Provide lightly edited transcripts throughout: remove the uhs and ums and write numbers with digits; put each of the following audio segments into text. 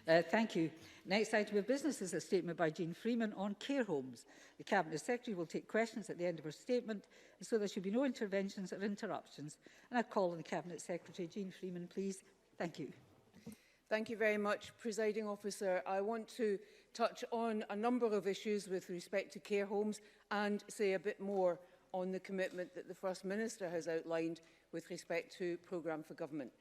Thank you. Next item of business is a statement by Jean Freeman on care homes. The Cabinet Secretary will take questions at the end of her statement, and so there should be no interventions or interruptions. And I call on the Cabinet Secretary. Jean Freeman, please. Thank you. Thank you very much, Presiding Officer. I want to touch on a number of issues with respect to care homes and say a bit more on the commitment that the First Minister has outlined with respect to Programme for Government.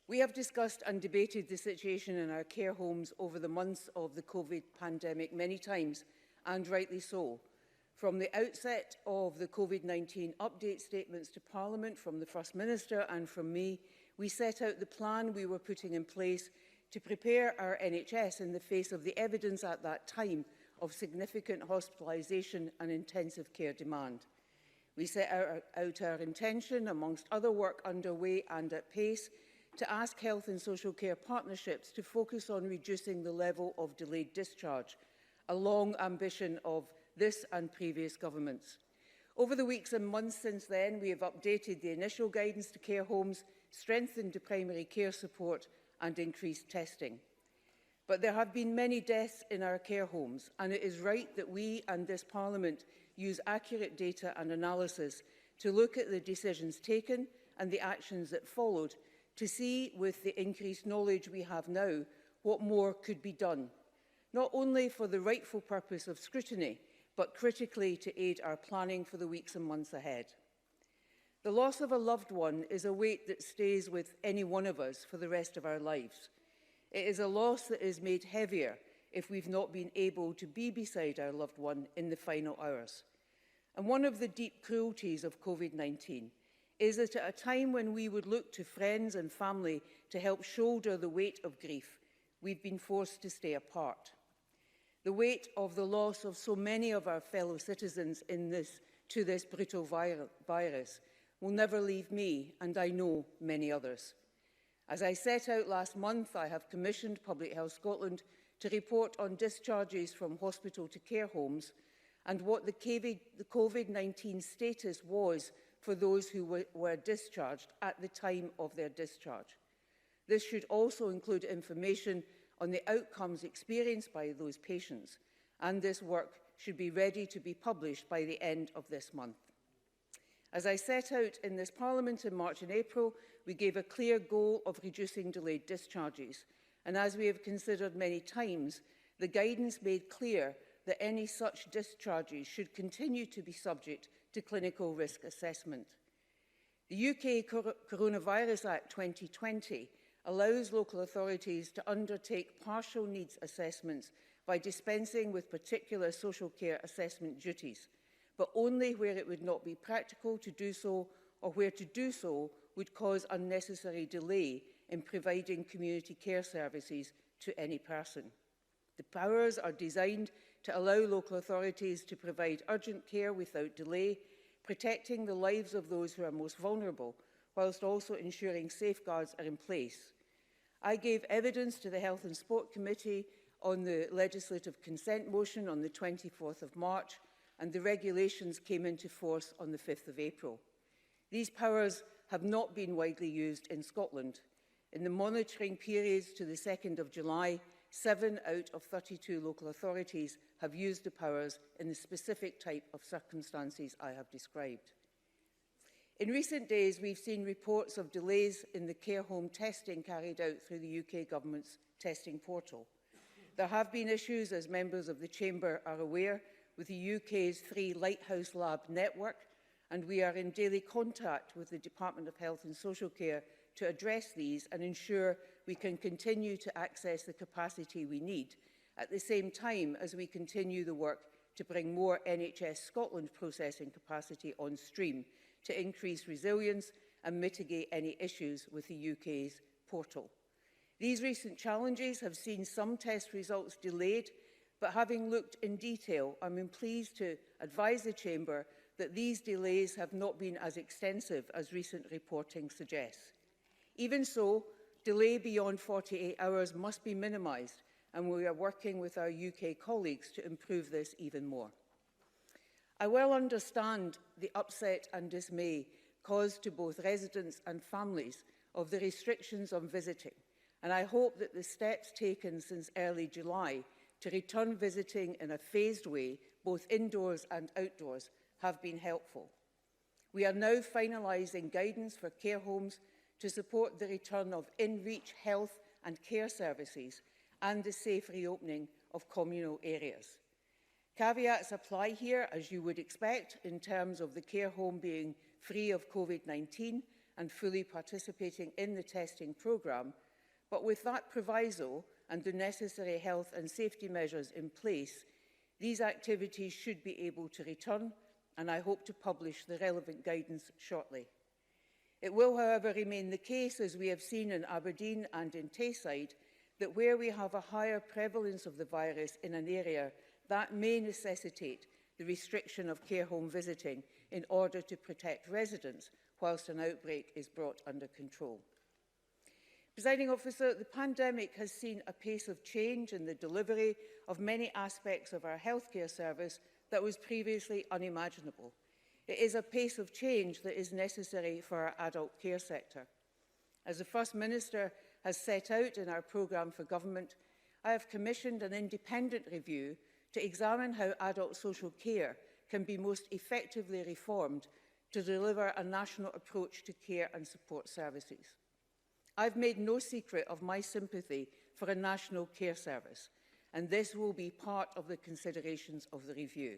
We have discussed and debated the situation in our care homes over the months of the COVID pandemic many times, and rightly so. From the outset of the COVID-19 update statements to Parliament from the First Minister and from me, we set out the plan we were putting in place to prepare our NHS in the face of the evidence at that time of significant hospitalisation and intensive care demand. We set out our intention, amongst other work underway and at pace, to ask health and social care partnerships to focus on reducing the level of delayed discharge, a long ambition of this and previous governments. Over the weeks and months since then, we have updated the initial guidance to care homes, strengthened the primary care support and increased testing. But there have been many deaths in our care homes, and it is right that we and this Parliament use accurate data and analysis to look at the decisions taken and the actions that followed, to see, with the increased knowledge we have now, what more could be done, not only for the rightful purpose of scrutiny, but critically to aid our planning for the weeks and months ahead. The loss of a loved one is a weight that stays with any one of us for the rest of our lives. It is a loss that is made heavier if we've not been able to be beside our loved one in the final hours. And one of the deep cruelties of COVID-19 is that at a time when we would look to friends and family to help shoulder the weight of grief, we've been forced to stay apart. The weight of the loss of so many of our fellow citizens to this brutal virus will never leave me, and I know many others. As I set out last month, I have commissioned Public Health Scotland to report on discharges from hospital to care homes and what the COVID-19 status was for those who were discharged at the time of their discharge. This should also include information on the outcomes experienced by those patients, and this work should be ready to be published by the end of this month. As I set out in this Parliament in March and April, we gave a clear goal of reducing delayed discharges, and as we have considered many times, the guidance made clear that any such discharges should continue to be subject to clinical risk assessment. The UK Coronavirus Act 2020 allows local authorities to undertake partial needs assessments by dispensing with particular social care assessment duties, but only where it would not be practical to do so or where to do so would cause unnecessary delay in providing community care services to any person. The powers are designed to allow local authorities to provide urgent care without delay, protecting the lives of those who are most vulnerable, whilst also ensuring safeguards are in place. I gave evidence to the Health and Sport Committee on the legislative consent motion on the 24th of March, and the regulations came into force on the 5th of April. These powers have not been widely used in Scotland. In the monitoring periods to the 2nd of July, 7 out of 32 local authorities have used the powers in the specific type of circumstances I have described. In recent days, we've seen reports of delays in the care home testing carried out through the UK Government's testing portal. There have been issues, as members of the Chamber are aware, with the UK's 3 Lighthouse Lab network, and we are in daily contact with the Department of Health and Social Care to address these and ensure we can continue to access the capacity we need, at the same time as we continue the work to bring more NHS Scotland processing capacity on stream to increase resilience and mitigate any issues with the UK's portal. These recent challenges have seen some test results delayed, but having looked in detail, I'm pleased to advise the Chamber that these delays have not been as extensive as recent reporting suggests. Even so, delay beyond 48 hours must be minimised, and we are working with our UK colleagues to improve this even more. I well understand the upset and dismay caused to both residents and families of the restrictions on visiting, and I hope that the steps taken since early July to return visiting in a phased way, both indoors and outdoors, have been helpful. We are now finalising guidance for care homes to support the return of in-reach health and care services and the safe reopening of communal areas. Caveats apply here, as you would expect, in terms of the care home being free of COVID-19 and fully participating in the testing programme, but with that proviso and the necessary health and safety measures in place, these activities should be able to return, and I hope to publish the relevant guidance shortly. It will, however, remain the case, as we have seen in Aberdeen and in Tayside, that where we have a higher prevalence of the virus in an area, that may necessitate the restriction of care home visiting in order to protect residents whilst an outbreak is brought under control. Presiding Officer, the pandemic has seen a pace of change in the delivery of many aspects of our healthcare service that was previously unimaginable. It is a pace of change that is necessary for our adult care sector. As the First Minister has set out in our programme for government, I have commissioned an independent review to examine how adult social care can be most effectively reformed to deliver a national approach to care and support services. I've made no secret of my sympathy for a national care service, and this will be part of the considerations of the review.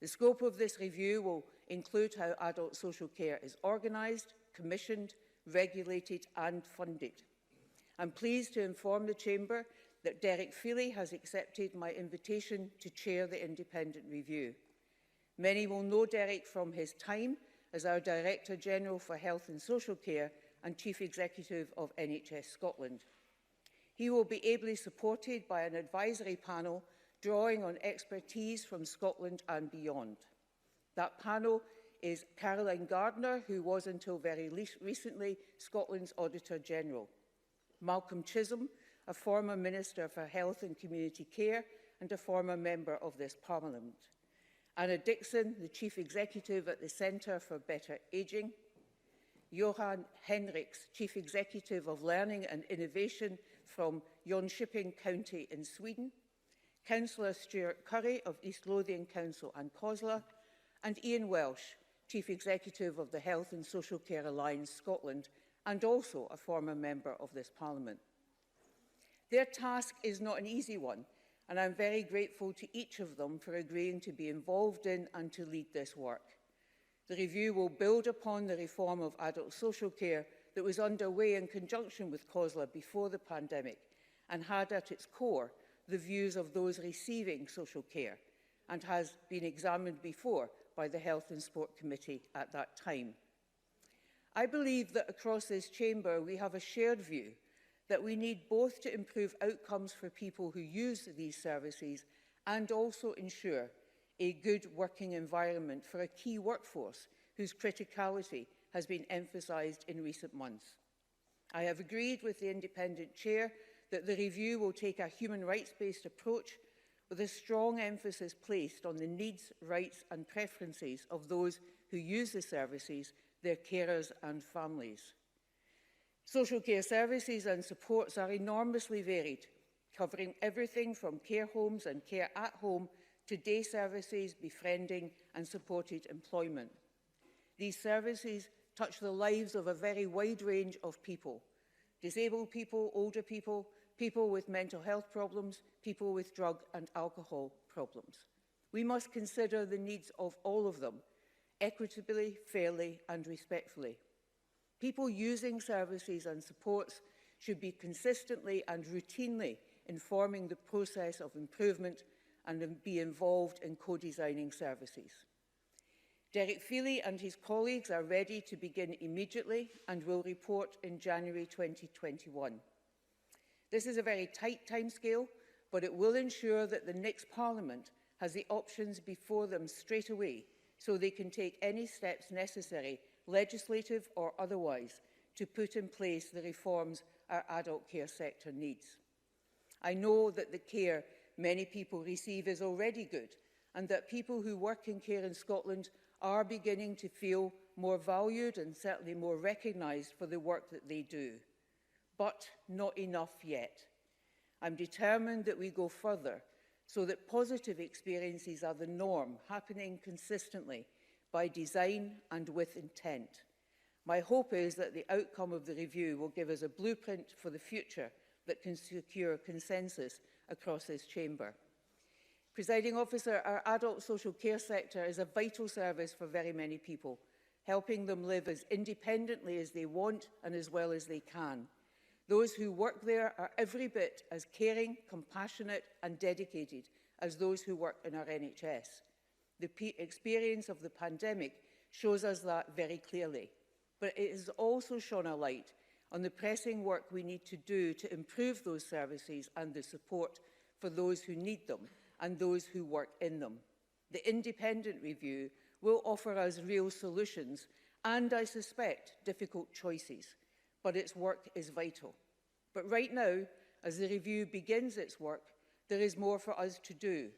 The scope of this review will include how adult social care is organised, commissioned, regulated and funded. I'm pleased to inform the Chamber that Derek Feely has accepted my invitation to chair the independent review. Many will know Derek from his time as our Director General for Health and Social Care and Chief Executive of NHS Scotland. He will be ably supported by an advisory panel drawing on expertise from Scotland and beyond. That panel is Caroline Gardner, who was until very recently Scotland's Auditor General, Malcolm Chisholm, a former Minister for Health and Community Care and a former member of this Parliament, Anna Dixon, the Chief Executive at the Centre for Better Ageing, Johan Henriks, Chief Executive of Learning and Innovation from Jönköping County in Sweden, Councillor Stuart Curry of East Lothian Council and COSLA, and Ian Welsh, Chief Executive of the Health and Social Care Alliance Scotland, and also a former member of this Parliament. Their task is not an easy one, and I'm very grateful to each of them for agreeing to be involved in and to lead this work. The review will build upon the reform of adult social care that was underway in conjunction with COSLA before the pandemic and had at its core the views of those receiving social care and has been examined before by the Health and Sport Committee at that time. I believe that across this chamber we have a shared view that we need both to improve outcomes for people who use these services and also ensure a good working environment for a key workforce whose criticality has been emphasised in recent months. I have agreed with the independent chair that the review will take a human rights-based approach with a strong emphasis placed on the needs, rights and preferences of those who use the services, their carers and families. Social care services and supports are enormously varied, covering everything from care homes and care at home to day services, befriending and supported employment. These services touch the lives of a very wide range of people: disabled people, older people, people with mental health problems, people with drug and alcohol problems. We must consider the needs of all of them, equitably, fairly and respectfully. People using services and supports should be consistently and routinely informing the process of improvement and be involved in co-designing services. Derek Feely and his colleagues are ready to begin immediately and will report in January 2021. This is a very tight timescale, but it will ensure that the next Parliament has the options before them straight away so they can take any steps necessary, legislative or otherwise, to put in place the reforms our adult care sector needs. I know that the care many people receive is already good and that people who work in care in Scotland are beginning to feel more valued and certainly more recognised for the work that they do. but not enough yet. I'm determined that we go further so that positive experiences are the norm, happening consistently by design and with intent. My hope is that the outcome of the review will give us a blueprint for the future that can secure consensus across this chamber. Presiding Officer, our adult social care sector is a vital service for very many people, helping them live as independently as they want and as well as they can. Those who work there are every bit as caring, compassionate and dedicated as those who work in our NHS. The experience of the pandemic shows us that very clearly, but it has also shone a light on the pressing work we need to do to improve those services and the support for those who need them and those who work in them. The independent review will offer us real solutions and, I suspect, difficult choices, but its work is vital. But right now, as the review begins its work, there is more for us to do,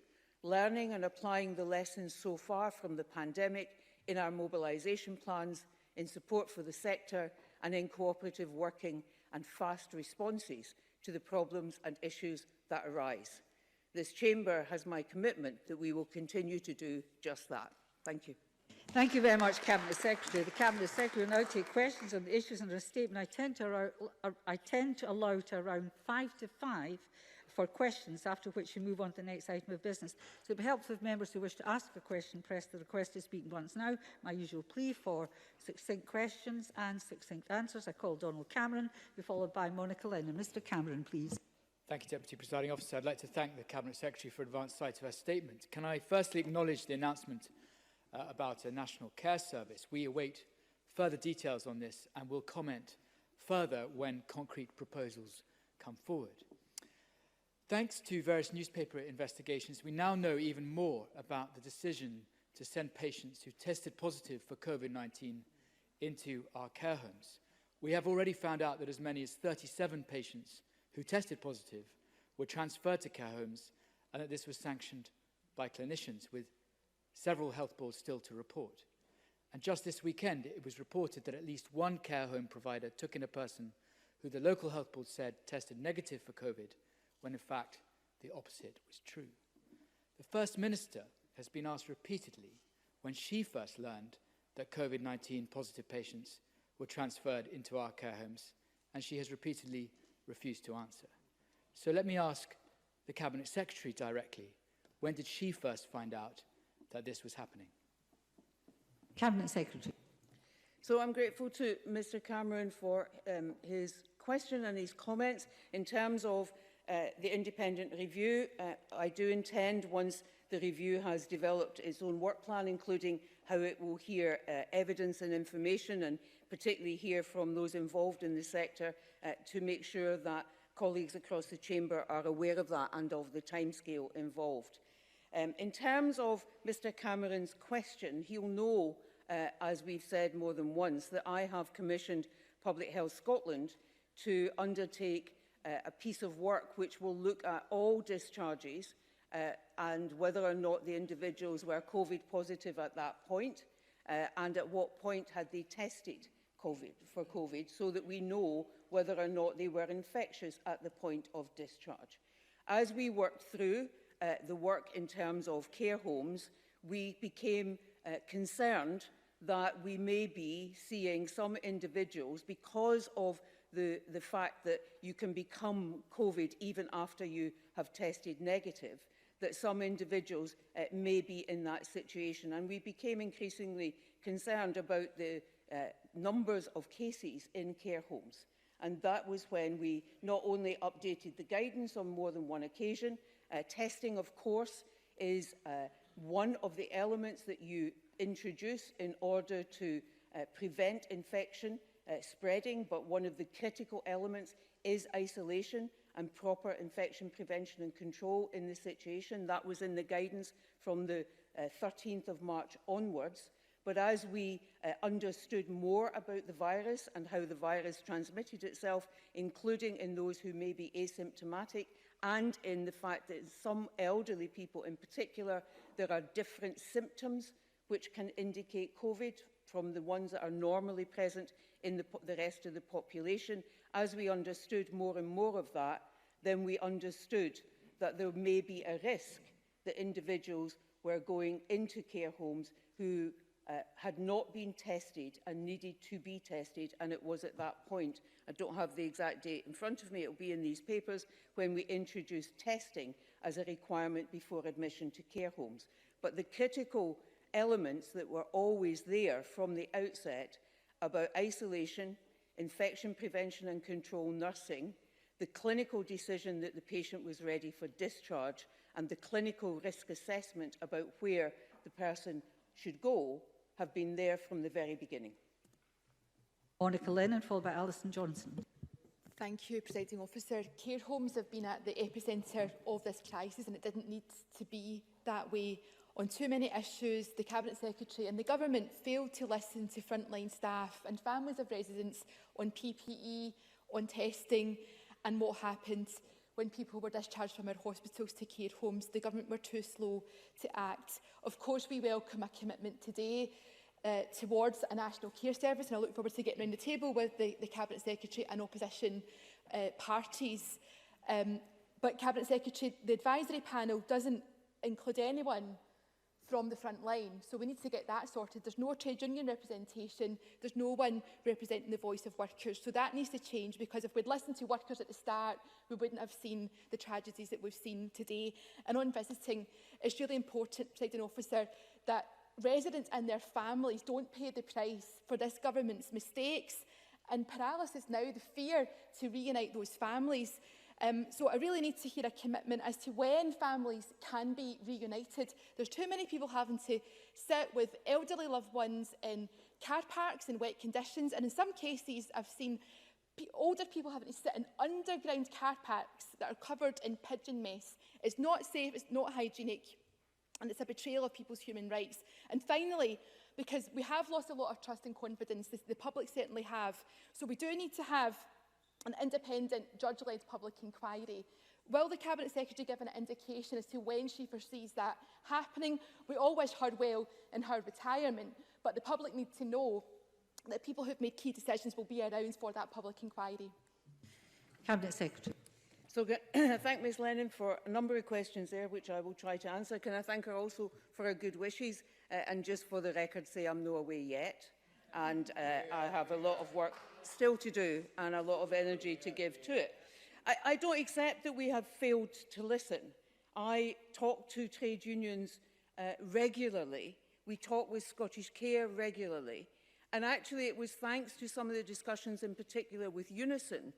learning and applying the lessons so far from the pandemic in our mobilisation plans, in support for the sector and in cooperative working and fast responses to the problems and issues that arise. This chamber has my commitment that we will continue to do just that. Thank you. Thank you very much, Cabinet Secretary. The Cabinet Secretary will now take questions on the issues under a statement. I tend to allow to around 5 to 5 for questions, after which we move on to the next item of business. So it would be helpful if members who wish to ask a question press the request to speak once now. My usual plea for succinct questions and succinct answers. I call Donald Cameron, be followed by Monica Lennon. Mr Cameron, please. Thank you, Deputy Presiding Officer. I'd like to thank the Cabinet Secretary for advance sight of her statement. Can I firstly acknowledge the announcement about a national care service? We await further details on this and will comment further when concrete proposals come forward. Thanks to various newspaper investigations, we now know even more about the decision to send patients who tested positive for COVID-19 into our care homes. We have already found out that as many as 37 patients who tested positive were transferred to care homes and that this was sanctioned by clinicians, with several health boards still to report. And just this weekend, it was reported that at least one care home provider took in a person who the local health board said tested negative for COVID, when in fact the opposite was true. The First Minister has been asked repeatedly when she first learned that COVID-19 positive patients were transferred into our care homes, and she has repeatedly refused to answer. So let me ask the Cabinet Secretary directly, when did she first find out that this was happening? Cabinet Secretary. So I'm grateful to Mr Cameron for his question and his comments. In terms of the independent review, I do intend, once the review has developed its own work plan, including how it will hear evidence and information, and particularly hear from those involved in the sector, to make sure that colleagues across the chamber are aware of that and of the timescale involved. In terms of Mr Cameron's question, he'll know, as we've said more than once, that I have commissioned Public Health Scotland to undertake a piece of work which will look at all discharges and whether or not the individuals were COVID positive at that point, and at what point had they tested for COVID, so that we know whether or not they were infectious at the point of discharge. As we worked through the work in terms of care homes, we became concerned that we may be seeing some individuals, because of the fact that you can become COVID even after you have tested negative, that some individuals may be in that situation. And we became increasingly concerned about the numbers of cases in care homes. And that was when we not only updated the guidance on more than one occasion. Testing, of course, is one of the elements that you introduce in order to prevent infection spreading, but one of the critical elements is isolation and proper infection prevention and control in the situation. That was in the guidance from the 13th of March onwards. But as we understood more about the virus and how the virus transmitted itself, including in those who may be asymptomatic, and in the fact that in some elderly people in particular, there are different symptoms which can indicate COVID from the ones that are normally present in the rest of the population, As we understood more and more of that, then we understood that there may be a risk that individuals were going into care homes who had not been tested and needed to be tested, and it was at that point, I don't have the exact date in front of me, it will be in these papers, when we introduced testing as a requirement before admission to care homes. But the critical elements that were always there from the outset about isolation, infection prevention and control nursing, the clinical decision that the patient was ready for discharge, and the clinical risk assessment about where the person should go have been there from the very beginning. Monica Lennon, followed by Alison Johnson. Thank you, Presiding Officer. Care homes have been at the epicentre of this crisis, and it didn't need to be that way. On too many issues, the Cabinet Secretary and the Government failed to listen to frontline staff and families of residents on PPE, on testing, and what happened when people were discharged from our hospitals to care homes. The Government were too slow to act. Of course, we welcome a commitment today towards a national care service, and I look forward to getting around the table with the Cabinet Secretary and opposition parties. But Cabinet Secretary, the advisory panel doesn't include anyone from the front line, so we need to get that sorted. There's no trade union representation, there's no one representing the voice of workers, so that needs to change, because if we'd listened to workers at the start, we wouldn't have seen the tragedies that we've seen today. And on visiting, it's really important, Presiding Officer, that residents and their families don't pay the price for this government's mistakes and paralysis now, the fear to reunite those families. So I really need to hear a commitment as to when families can be reunited. There's too many people having to sit with elderly loved ones in car parks in wet conditions, and in some cases I've seen older people having to sit in underground car parks that are covered in pigeon mess. It's not safe, it's not hygienic, and it's a betrayal of people's human rights. And finally, because we have lost a lot of trust and confidence, the public certainly have, so we do need to have an independent, judge-led public inquiry. Will the Cabinet Secretary give an indication as to when she foresees that happening? We all wish her well in her retirement, but the public need to know that people who've made key decisions will be around for that public inquiry. Cabinet Secretary. So I thank Ms Lennon for a number of questions there, which I will try to answer. Can I thank her also for her good wishes? And just for the record, say I'm no away yet. And I have a lot of work still to do and a lot of energy to give to it. I don't accept that we have failed to listen. I talk to trade unions regularly. We talk with Scottish Care regularly. And actually it was thanks to some of the discussions in particular with Unison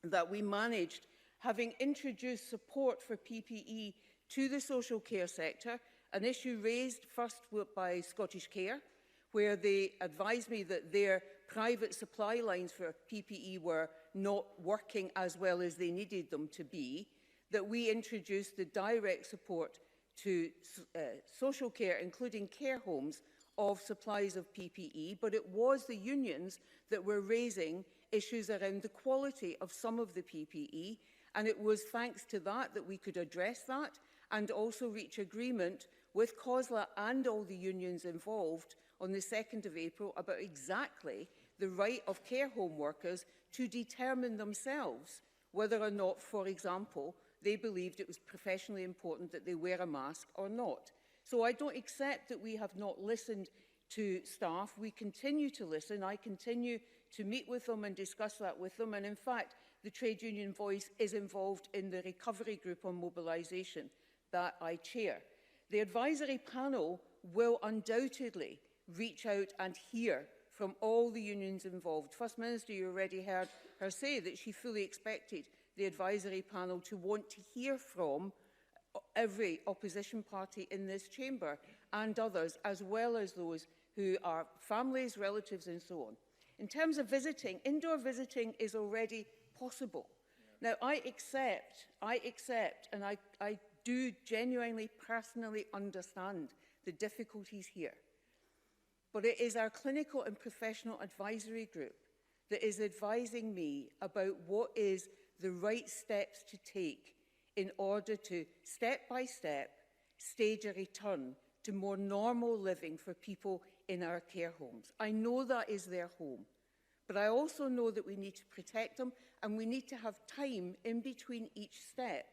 that we managed, having introduced support for PPE to the social care sector, an issue raised first by Scottish Care, where they advised me that their private supply lines for PPE were not working as well as they needed them to be, that we introduced the direct support to social care, including care homes, of supplies of PPE, but it was the unions that were raising issues around the quality of some of the PPE, and it was thanks to that that we could address that and also reach agreement with COSLA and all the unions involved on the 2nd of April about exactly the right of care home workers to determine themselves whether or not, for example, they believed it was professionally important that they wear a mask or not. So I don't accept that we have not listened to staff. We continue to listen. I continue to meet with them and discuss that with them. And in fact, the trade union voice is involved in the recovery group on mobilisation that I chair. The advisory panel will undoubtedly reach out and hear from all the unions involved. First Minister, you already heard her say that she fully expected the advisory panel to want to hear from every opposition party in this chamber and others, as well as those who are families, relatives and so on. In terms of visiting, indoor visiting is already possible. Now, I accept, and I do genuinely, personally understand the difficulties here. But it is our clinical and professional advisory group that is advising me about what is the right steps to take in order to, step by step, stage a return to more normal living for people in our care homes. I know that is their home, But I also know that we need to protect them, and we need to have time in between each step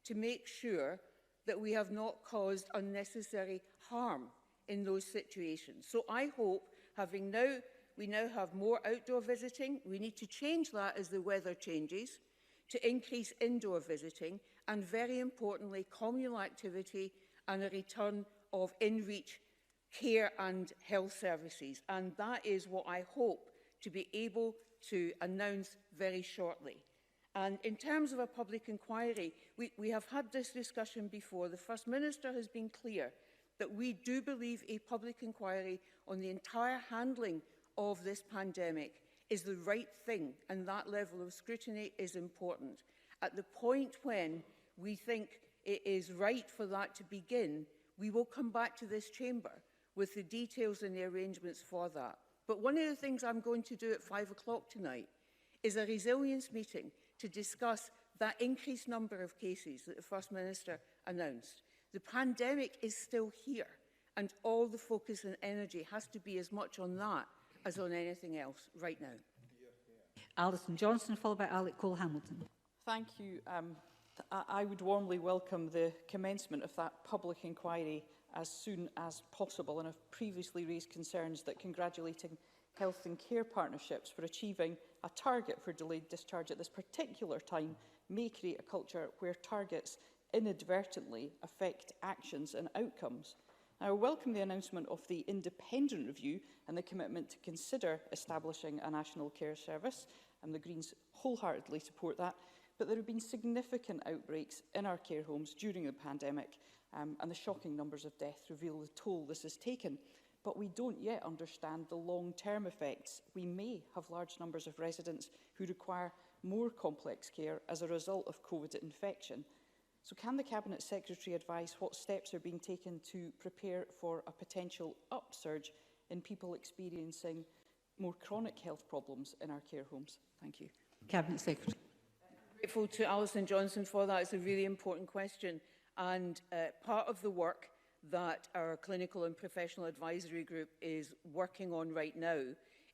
to make sure that we have not caused unnecessary harm in those situations. So I hope, we now have more outdoor visiting. We need to change that as the weather changes, to increase indoor visiting, and very importantly, communal activity and a return of in-reach care and health services. And that is what I hope to be able to announce very shortly. And in terms of a public inquiry, we have had this discussion before. The First Minister has been clear that we do believe a public inquiry on the entire handling of this pandemic is the right thing, and that level of scrutiny is important. At the point when we think it is right for that to begin, we will come back to this chamber with the details and the arrangements for that. But one of the things I'm going to do at 5 o'clock tonight is a resilience meeting to discuss that increased number of cases that the First Minister announced. The pandemic is still here, and all the focus and energy has to be as much on that as on anything else right now. Alison Johnson, followed by Alec Cole-Hamilton. Thank you. I would warmly welcome the commencement of that public inquiry as soon as possible, and I've previously raised concerns that congratulating health and care partnerships for achieving a target for delayed discharge at this particular time may create a culture where targets inadvertently affect actions and outcomes. I welcome the announcement of the independent review and the commitment to consider establishing a national care service, and the Greens wholeheartedly support that. But there have been significant outbreaks in our care homes during the pandemic, and the shocking numbers of death reveal the toll this has taken. But we don't yet understand the long-term effects. We may have large numbers of residents who require more complex care as a result of COVID infection. So can the Cabinet Secretary advise what steps are being taken to prepare for a potential upsurge in people experiencing more chronic health problems in our care homes? Thank you. Cabinet Secretary. Grateful to Alison Johnson for that. It's a really important question. And part of the work that our clinical and professional advisory group is working on right now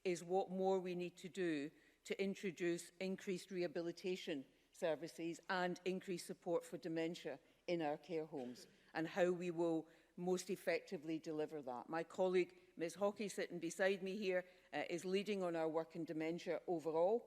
is what more we need to do to introduce increased rehabilitation services and increased support for dementia in our care homes, and how we will most effectively deliver that. My colleague, Ms Hockey, sitting beside me here, is leading on our work in dementia overall,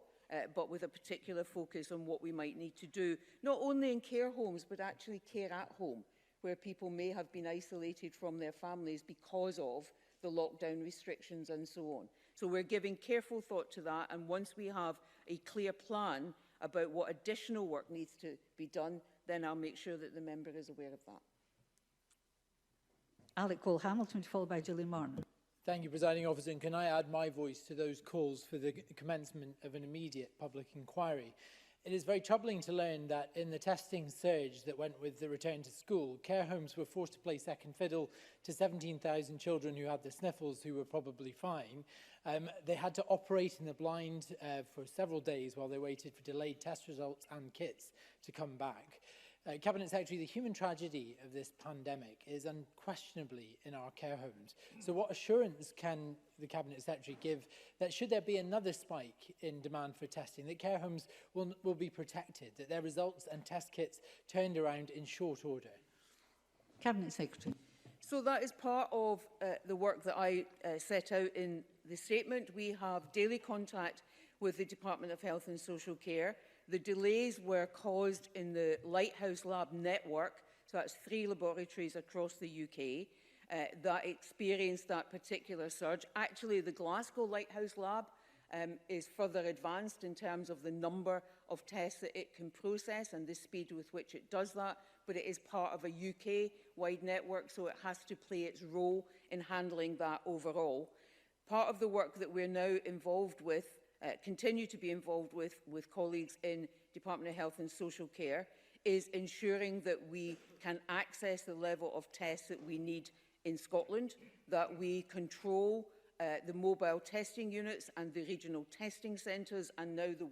but with a particular focus on what we might need to do, not only in care homes, but actually care at home, where people may have been isolated from their families because of the lockdown restrictions and so on. So we're giving careful thought to that, and once we have a clear plan about what additional work needs to be done, then I'll make sure that the member is aware of that. Alec Cole-Hamilton, followed by Gillian Martin. Thank you, Presiding Officer. And can I add my voice to those calls for the commencement of an immediate public inquiry? It is very troubling to learn that in the testing surge that went with the return to school, care homes were forced to play second fiddle to 17,000 children who had the sniffles, who were probably fine. They had to operate in the blind for several days while they waited for delayed test results and kits to come back. Cabinet Secretary, the human tragedy of this pandemic is unquestionably in our care homes. So what assurance can the Cabinet Secretary give that should there be another spike in demand for testing, that care homes will be protected, that their results and test kits turned around in short order? Cabinet Secretary. So that is part of the work that I set out in the statement. We have daily contact with the Department of Health and Social Care. The delays were caused in the Lighthouse Lab network, so that's 3 laboratories across the UK that experienced that particular surge. Actually, the Glasgow Lighthouse Lab is further advanced in terms of the number of tests that it can process and the speed with which it does that, but it is part of a UK-wide network, so it has to play its role in handling that overall. Part of the work that we're now involved with, continue to be involved with colleagues in Department of Health and Social Care, is ensuring that we can access the level of tests that we need in Scotland, that we control the mobile testing units and the regional testing centres, and now the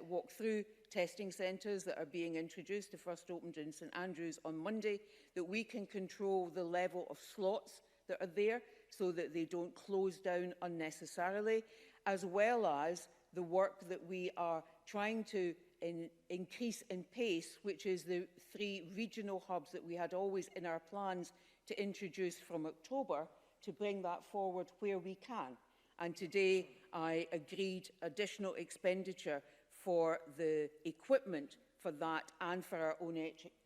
walk-through testing centres that are being introduced. The first opened in St Andrews on Monday, that we can control the level of slots that are there so that they don't close down unnecessarily. as well as the work that we are trying to increase in pace, which is the 3 regional hubs that we had always in our plans to introduce from October, to bring that forward where we can. And today I agreed additional expenditure for the equipment for that and for our own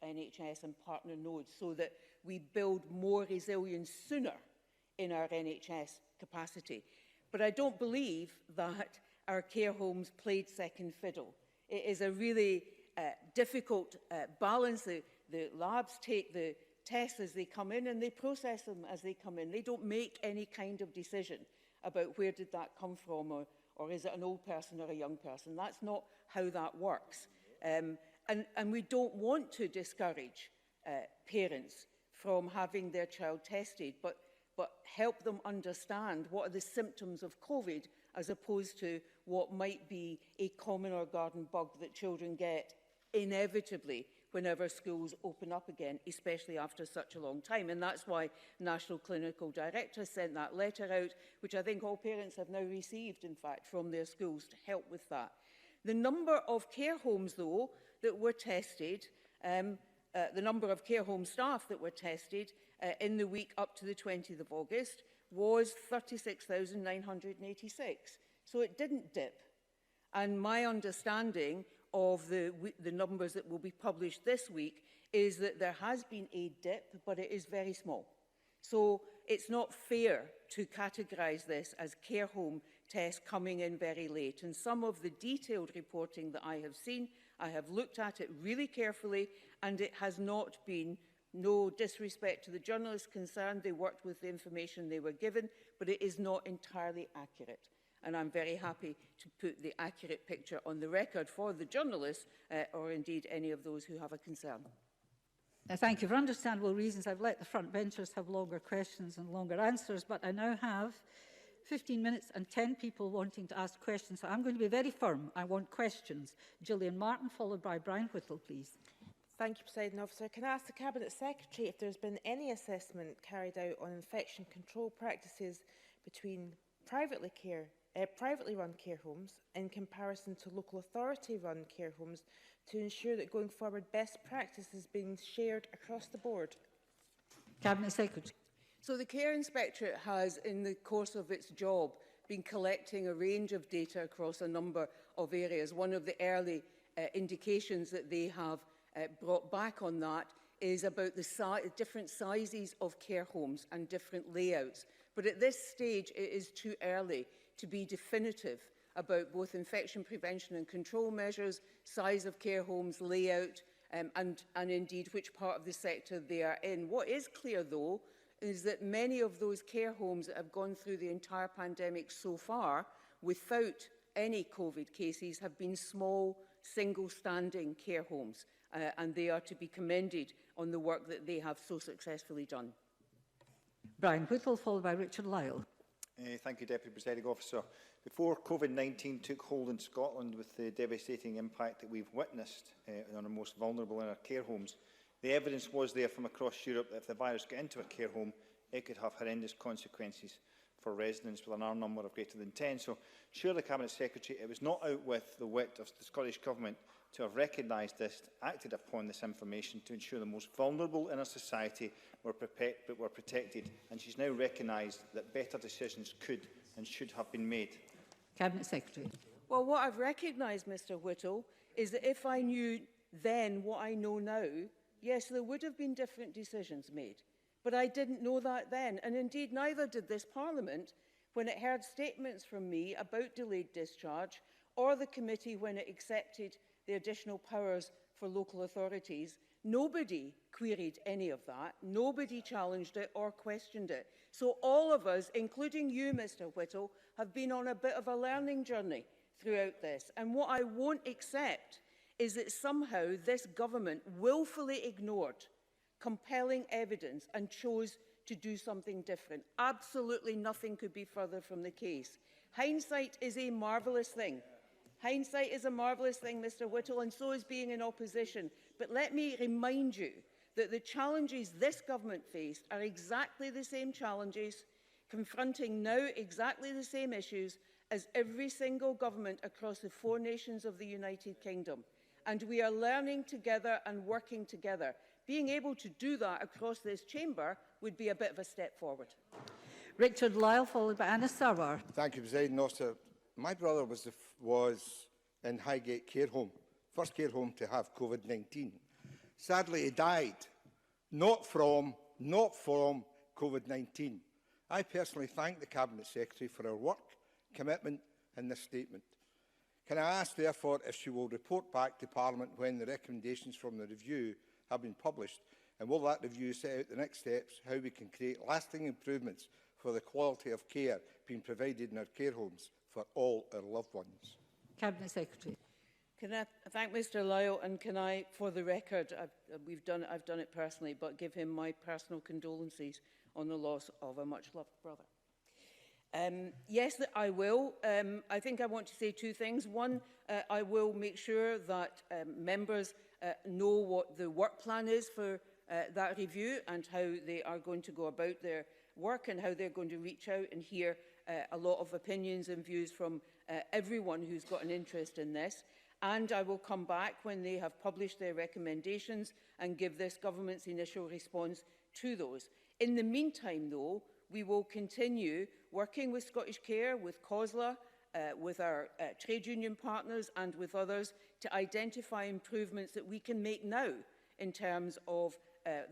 NHS and partner nodes, so that we build more resilience sooner in our NHS capacity. But I don't believe that our care homes played second fiddle. It is a really difficult balance. The labs take the tests as they come in and they process them as they come in. They don't make any kind of decision about where did that come from, or is it an old person or a young person. That's not how that works. And we don't want to discourage parents from having their child tested, but help them understand what are the symptoms of COVID, as opposed to what might be a common or garden bug that children get inevitably whenever schools open up again, especially after such a long time. And that's why National Clinical Director sent that letter out, which I think all parents have now received, in fact, from their schools to help with that. The number of care homes, though, that were tested, the number of care home staff that were tested in the week up to the 20th of August was 36,986. So it didn't dip. And my understanding of the numbers that will be published this week is that there has been a dip, but it is very small. So it's not fair to categorise this as care home tests coming in very late. And some of the detailed reporting that I have seen, I have looked at it really carefully, and it has not been, no disrespect to the journalists concerned, they worked with the information they were given, but it is not entirely accurate. And I'm very happy to put the accurate picture on the record for the journalists, or indeed any of those who have a concern. Thank you. For understandable reasons, I've let the front benchers have longer questions and longer answers, but I now have 15 minutes and 10 people wanting to ask questions. So I'm going to be very firm. I want questions. Gillian Martin, followed by Brian Whittle, please. Thank you, Presiding Officer. Can I ask the Cabinet Secretary if there's been any assessment carried out on infection control practices between privately run care homes in comparison to local authority-run care homes, to ensure that going forward best practice is being shared across the board? Cabinet Secretary. So the Care Inspectorate has, in the course of its job, been collecting a range of data across a number of areas. One of the early indications that they have brought back on that is about the different sizes of care homes and different layouts. But at this stage, it is too early to be definitive about both infection prevention and control measures, size of care homes, layout, and indeed which part of the sector they are in. What is clear, though, is that many of those care homes that have gone through the entire pandemic so far without any COVID cases have been small, single-standing care homes, and they are to be commended on the work that they have so successfully done. Brian Whittle, followed by Richard Lyle. Thank you, Deputy Presiding Officer. Before COVID-19 took hold in Scotland, with the devastating impact that we've witnessed on our most vulnerable in our care homes, the evidence was there from across Europe that if the virus got into a care home, it could have horrendous consequences for residents with an R number of greater than 10. So, surely, Cabinet Secretary, it was not out with the wit of the Scottish Government to have recognised this, acted upon this information to ensure the most vulnerable in our society were protected, and she's now recognised that better decisions could and should have been made. Cabinet Secretary. Well, what I've recognised, Mr Whittle, is that if I knew then what I know now, yes, there would have been different decisions made. But I didn't know that then, and indeed neither did this Parliament when it heard statements from me about delayed discharge, or the committee when it accepted the additional powers for local authorities. Nobody queried any of that. Nobody challenged it or questioned it. So all of us, including you, Mr Whittle, have been on a bit of a learning journey throughout this. And what I won't accept is that somehow this government willfully ignored compelling evidence and chose to do something different. Absolutely nothing could be further from the case. Hindsight is a marvellous thing. Hindsight is a marvellous thing, Mr Whittle, and so is being in opposition. But let me remind you that the challenges this government faced are exactly the same challenges, confronting now exactly the same issues as every single government across the 4 nations of the United Kingdom. And we are learning together and working together. Being able to do that across this chamber would be a bit of a step forward. Richard Lyle, followed by Anna Sarwar. Thank you, President Officer. My brother was in Highgate Care Home, first care home to have COVID-19. Sadly, he died, not from COVID-19. I personally thank the Cabinet Secretary for her work, commitment and this statement. Can I ask, therefore, if she will report back to Parliament when the recommendations from the review have been published, and will that review set out the next steps, how we can create lasting improvements for the quality of care being provided in our care homes for all our loved ones? Cabinet Secretary. Can I thank Mr Lyle, and can I, for the record, I've done it personally, but give him my personal condolences on the loss of a much-loved brother. Yes, I will. I think I want to say 2 things. One, I will make sure that members know what the work plan is for that review and how they are going to go about their work and how they're going to reach out and hear a lot of opinions and views from everyone who's got an interest in this. And I will come back when they have published their recommendations and give this government's initial response to those. In the meantime, though, we will continue working with Scottish Care, with COSLA, with our trade union partners and with others to identify improvements that we can make now in terms of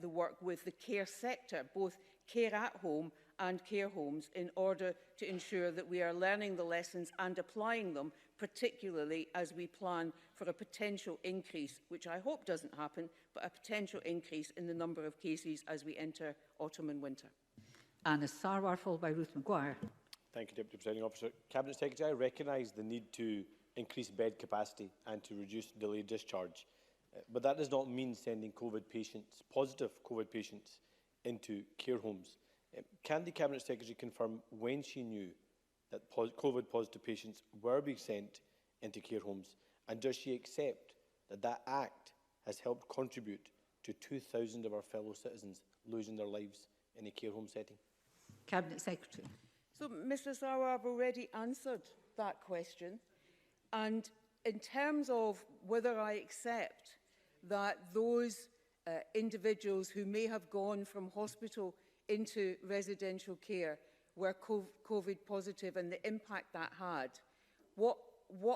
the work with the care sector, both care at home and care homes, in order to ensure that we are learning the lessons and applying them, particularly as we plan for a potential increase, which I hope doesn't happen, but a potential increase in the number of cases as we enter autumn and winter. Anna Sarwar, followed by Ruth Maguire. Thank you, Deputy Presiding Officer. Cabinet Secretary, I recognise the need to increase bed capacity and to reduce delayed discharge. But that does not mean sending positive COVID patients into care homes. Can the Cabinet Secretary confirm when she knew that COVID positive patients were being sent into care homes? And does she accept that that act has helped contribute to 2,000 of our fellow citizens losing their lives in a care home setting? Cabinet Secretary. So, Mr Sarwar, I've already answered that question. And in terms of whether I accept that those individuals who may have gone from hospital into residential care were COVID positive and the impact that had, what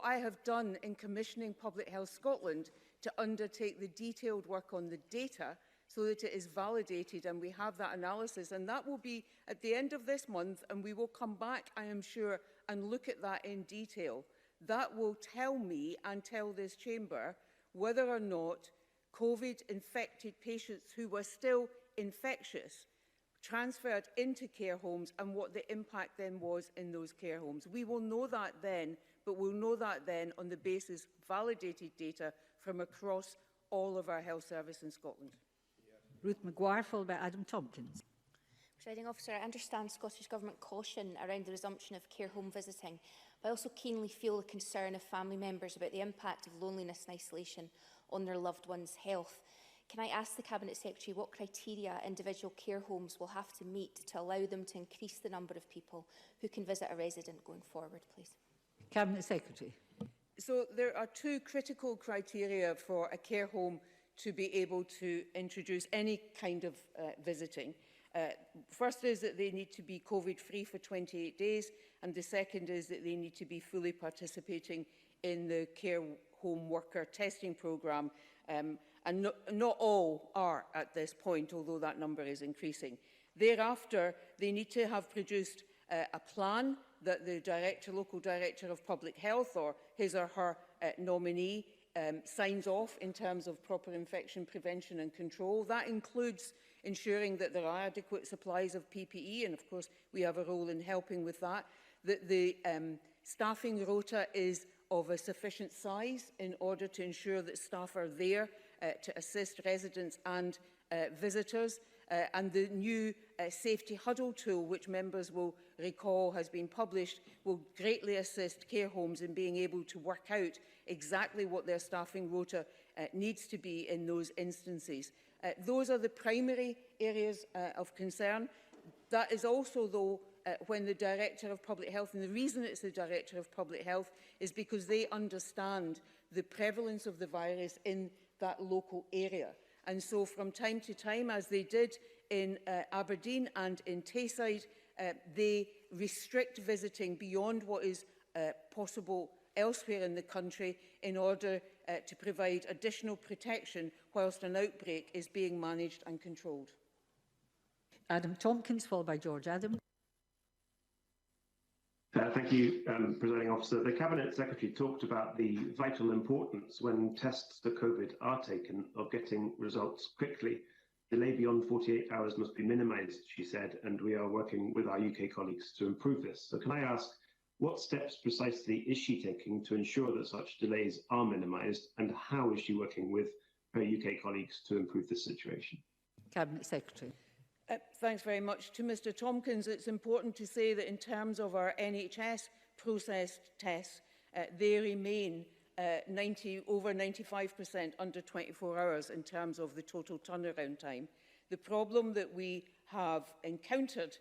I have done in commissioning Public Health Scotland to undertake the detailed work on the data so that it is validated and we have that analysis. And that will be at the end of this month, and we will come back, I am sure, and look at that in detail. That will tell me and tell this chamber whether or not COVID-infected patients who were still infectious transferred into care homes and what the impact then was in those care homes. We will know that then, but we'll know that then on the basis of validated data from across all of our health service in Scotland. Ruth Maguire, followed by Adam Tompkins. Presiding Officer, I understand Scottish Government caution around the resumption of care home visiting, but I also keenly feel the concern of family members about the impact of loneliness and isolation on their loved one's health. Can I ask the Cabinet Secretary what criteria individual care homes will have to meet to allow them to increase the number of people who can visit a resident going forward, please? Cabinet Secretary. So there are 2 critical criteria for a care home to be able to introduce any kind of visiting. First is that they need to be COVID-free for 28 days, and the second is that they need to be fully participating in the care home worker testing programme. And not all are at this point, although that number is increasing. Thereafter, they need to have produced a plan that the local director of public health or his or her nominee signs off in terms of proper infection prevention and control. That includes ensuring that there are adequate supplies of PPE, and of course we have a role in helping with that, that the staffing rota is of a sufficient size in order to ensure that staff are there to assist residents and visitors, and the new safety huddle tool, which members will recall has been published, will greatly assist care homes in being able to work out exactly what their staffing rota needs to be in those instances. Those are the primary areas of concern. That is also, though, when the Director of Public Health, and the reason it's the Director of Public Health is because they understand the prevalence of the virus in that local area. And so from time to time, as they did in Aberdeen and in Tayside, they restrict visiting beyond what is possible elsewhere in the country in order to provide additional protection whilst an outbreak is being managed and controlled. Adam Tompkins, followed by George Adam. Thank you, Presiding Officer. The Cabinet Secretary talked about the vital importance when tests for COVID are taken of getting results quickly. Delay beyond 48 hours must be minimised, she said, and we are working with our UK colleagues to improve this. So can I ask, what steps precisely is she taking to ensure that such delays are minimised, and how is she working with her UK colleagues to improve this situation? Cabinet Secretary. Thanks very much. To Mr Tompkins, it's important to say that in terms of our NHS processed tests, they remain over 95% under 24 hours in terms of the total turnaround time. The problem that we have encountered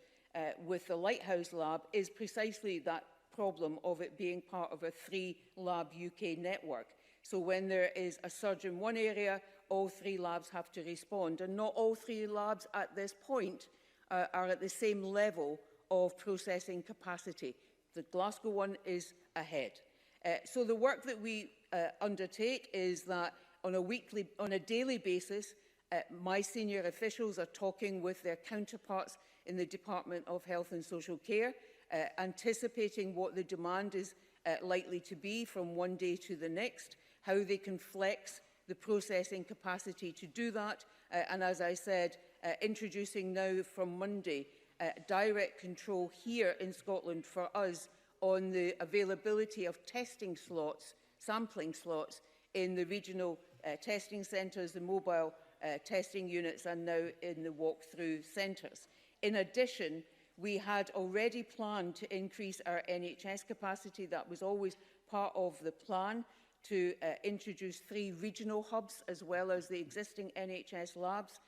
with the Lighthouse Lab is precisely that problem of it being part of a 3-lab UK network. So when there is a surge in one area, all 3 labs have to respond. And not all 3 labs at this point are at the same level of processing capacity. The Glasgow one is ahead. So the work that we undertake is that on a daily basis, my senior officials are talking with their counterparts in the Department of Health and Social Care, anticipating what the demand is likely to be from one day to the next, how they can flex the processing capacity to do that, and as I said, introducing now from Monday direct control here in Scotland for us on the availability of testing slots, sampling slots in the regional testing centres, the mobile testing units, and now in the walk-through centres. In addition, we had already planned to increase our NHS capacity. That was always part of the plan, to introduce 3 regional hubs as well as the existing NHS labs.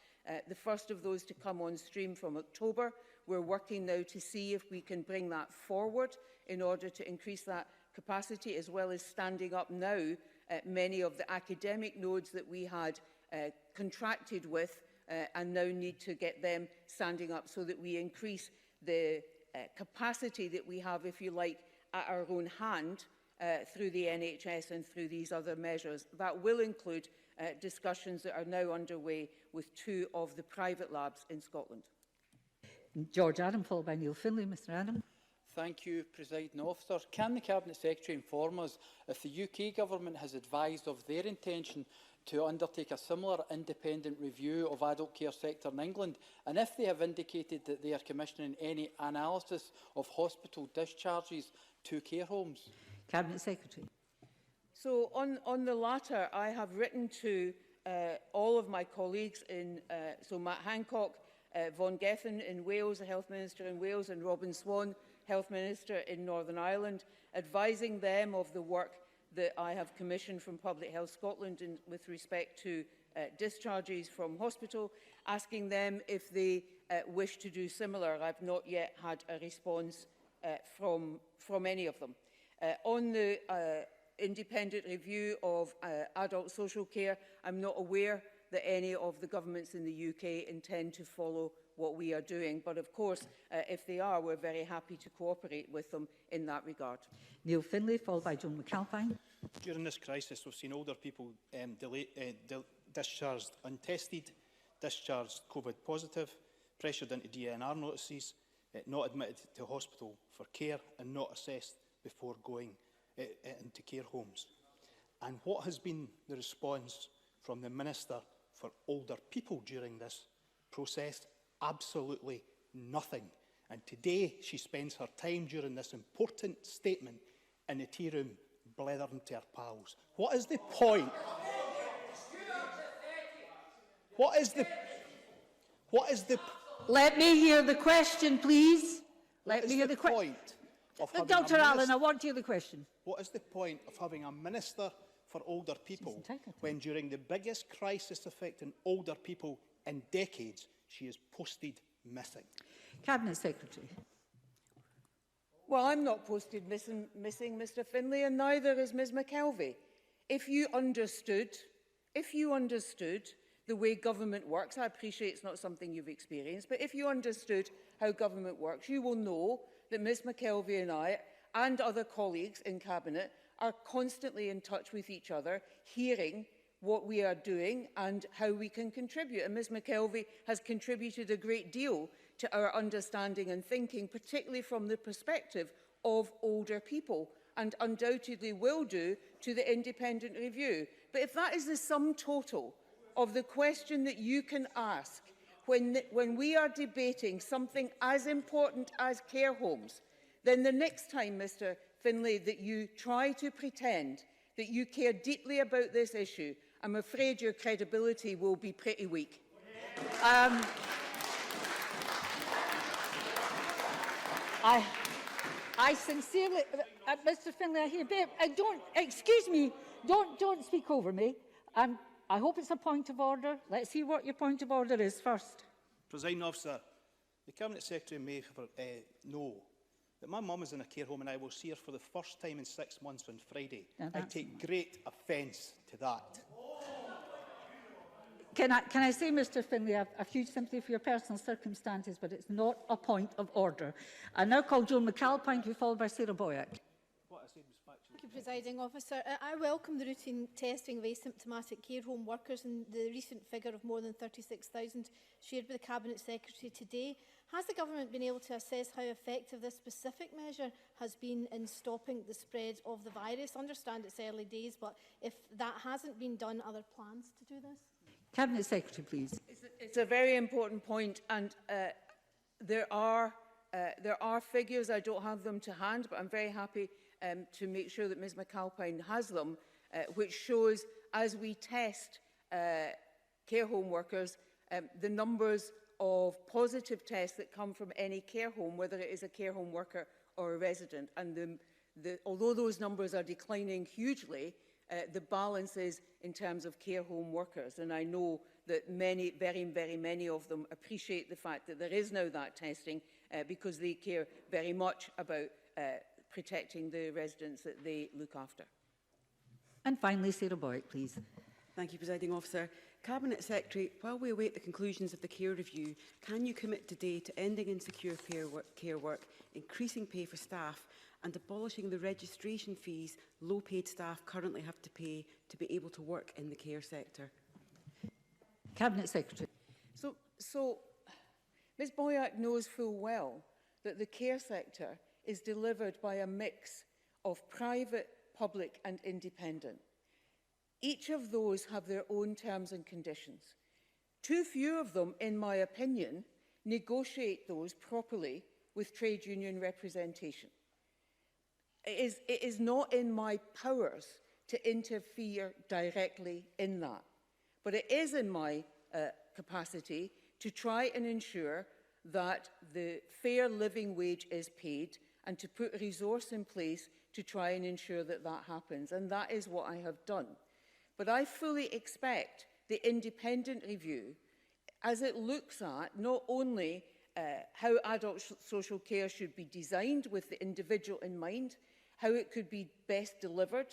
The first of those to come on stream from October. We're working now to see if we can bring that forward in order to increase that capacity, as well as standing up now many of the academic nodes that we had contracted with and now need to get them standing up so that we increase the capacity that we have, if you like, at our own hand through the NHS and through these other measures. That will include discussions that are now underway with 2 of the private labs in Scotland. George Adam, followed by Neil Findlay. Mr Adam. Thank you, Presiding Officer. Can the Cabinet Secretary inform us if the UK Government has advised of their intention to undertake a similar independent review of adult care sector in England, and if they have indicated that they are commissioning any analysis of hospital discharges to care homes? Cabinet Secretary. So on the latter, I have written to all of my colleagues in, so Matt Hancock, Vaughan Gethin in Wales, the Health Minister in Wales, and Robin Swan, Health Minister in Northern Ireland, advising them of the work that I have commissioned from Public Health Scotland with respect to discharges from hospital, asking them if they wish to do similar. I've not yet had a response from any of them. On the independent review of adult social care, I'm not aware that any of the governments in the UK intend to follow what we are doing. But of course, if they are, we're very happy to cooperate with them in that regard. Neil Findlay, followed by Joan McAlpine. During this crisis, we've seen older people discharged untested, discharged COVID positive, pressured into DNR notices, not admitted to hospital for care and not assessed before going into care homes. And what has been the response from the Minister for Older People during this process? Absolutely nothing. And today she spends her time during this important statement in the tea room blethering to her pals. What is the point? What is the Let me hear the question, please. Let me hear the question. Dr. Allen, I want to hear the question. What is the point of having a Minister for Older People when during the biggest crisis affecting older people in decades, she is posted missing? Cabinet Secretary. Well, I'm not posted missing, Mr Finlay, and neither is Ms McKelvey. If you understood the way government works, I appreciate it's not something you've experienced, but if you understood how government works, you will know that Ms McKelvey and I and other colleagues in Cabinet are constantly in touch with each other, hearing what we are doing and how we can contribute. And Ms McKelvey has contributed a great deal to our understanding and thinking, particularly from the perspective of older people, and undoubtedly will do to the independent review. But if that is the sum total of the question that you can ask when we are debating something as important as care homes, then the next time, Mr Finlay, that you try to pretend that you care deeply about this issue, I'm afraid your credibility will be pretty weak. I sincerely, Mr Finlay, I hear, excuse me, don't speak over me. I hope it's a point of order. Let's hear what your point of order is first. Presiding Officer, the Cabinet Secretary may know that my mum is in a care home and I will see her for the first time in 6 months on Friday. I take great offence to that. Can I say, Mr Finlay, I've huge sympathy for your personal circumstances, but it's not a point of order. I now call Joan McAlpine to be followed by Sarah Boyack. Thank you, Presiding Officer. I welcome the routine testing of asymptomatic care home workers and the recent figure of more than 36,000 shared with the Cabinet Secretary today. Has the Government been able to assess how effective this specific measure has been in stopping the spread of the virus? I understand it's early days, but if that hasn't been done, are there plans to do this? Cabinet Secretary, please. It's a very important point, and there are figures. I don't have them to hand, but I'm very happy to make sure that Ms McAlpine has them, which shows, as we test care home workers, the numbers of positive tests that come from any care home, whether it is a care home worker or a resident. And although those numbers are declining hugely, the balance is in terms of care home workers. And I know that very many of them appreciate the fact that there is now that testing because they care very much about protecting the residents that they look after. And finally, Sarah Boyack, please. Thank you, Presiding Officer. Cabinet Secretary, while we await the conclusions of the care review, can you commit today to ending insecure care work, increasing pay for staff and abolishing the registration fees low-paid staff currently have to pay to be able to work in the care sector? Cabinet Secretary. So Ms Boyack knows full well that the care sector is delivered by a mix of private, public and independent. Each of those have their own terms and conditions. Too few of them, in my opinion, negotiate those properly with trade union representation. It is not in my powers to interfere directly in that, but it is in my capacity to try and ensure that the fair living wage is paid and to put a resource in place to try and ensure that that happens. And that is what I have done. But I fully expect the independent review, as it looks at not only how adult social care should be designed with the individual in mind, how it could be best delivered,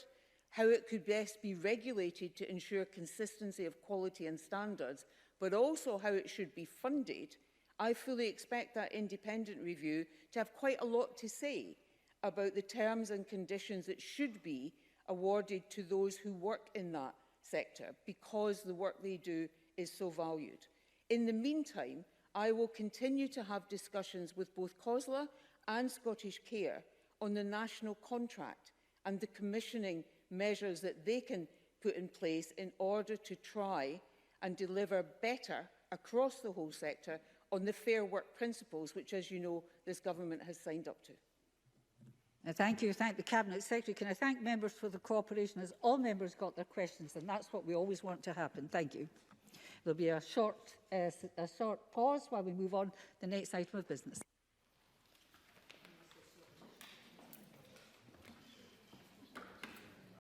how it could best be regulated to ensure consistency of quality and standards, but also how it should be funded. I fully expect that independent review to have quite a lot to say about the terms and conditions that should be awarded to those who work in that sector, because the work they do is so valued. In the meantime, I will continue to have discussions with both COSLA and Scottish Care on the national contract and the commissioning measures that they can put in place in order to try and deliver better across the whole sector on the fair work principles, which, as you know, this government has signed up to. Thank you. Thank the Cabinet Secretary. Can I thank members for the cooperation, as all members got their questions, and that's what we always want to happen. Thank you. There'll be a short pause while we move on to the next item of business.